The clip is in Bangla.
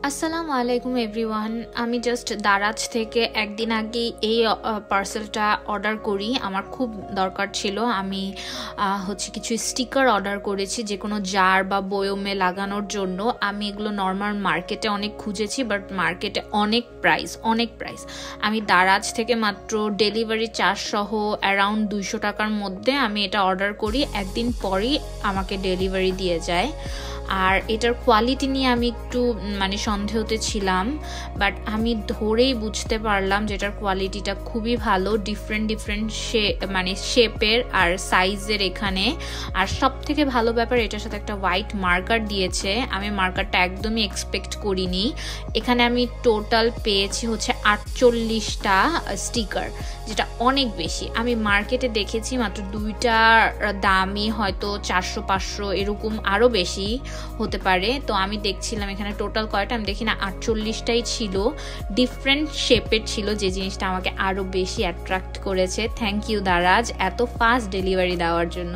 আসসালামু আলাইকুম এভরিওয়ান। আমি জাস্ট দারাজ থেকে একদিন আগে এই পার্সেলটা অর্ডার করি। আমার খুব দরকার ছিল। আমি কিছু স্টিকার অর্ডার করেছি যে কোনো জার বা বয়মে লাগানোর জন্য। আমি এগুলো নর্মাল মার্কেটে অনেক খুঁজেছি, বাট মার্কেটে অনেক প্রাইস। আমি দারাজ থেকে মাত্র ডেলিভারি চার্জ সহ অ্যারাউন্ড 200 টাকার মধ্যে আমি এটা অর্ডার করি। একদিন পরই আমাকে ডেলিভারি দিয়ে যায়। আর এটার কোয়ালিটি নিয়ে আমি একটু সন্দেহতে ছিলাম, বাট আমি ধরেই বুঝতে পারলাম যে এটার কোয়ালিটিটা খুবই ভালো। ডিফারেন্ট শেপের আর সাইজের এখানে। আর সব থেকে ভালো ব্যাপার, এটার সাথে একটা হোয়াইট মার্কার দিয়েছে। আমি মার্কারটা একদমই এক্সপেক্ট করিনি। এখানে আমি টোটাল পেয়েছি 48টা স্টিকার, যেটা অনেক বেশি। আমি মার্কেটে দেখেছি মাত্র 2টার দামই হয়তো 400-500 এরকম, আরও বেশি হতে পারে। তো আমি দেখছিলাম এখানে টোটাল কয়টা, আমি দেখি না 48টাই ছিল। ডিফারেন্ট শেপের ছিল, যে জিনিসটা আমাকে আরও বেশি অ্যাট্রাক্ট করেছে। থ্যাংক ইউ দারাজ এত ফাস্ট ডেলিভারি দেওয়ার জন্য।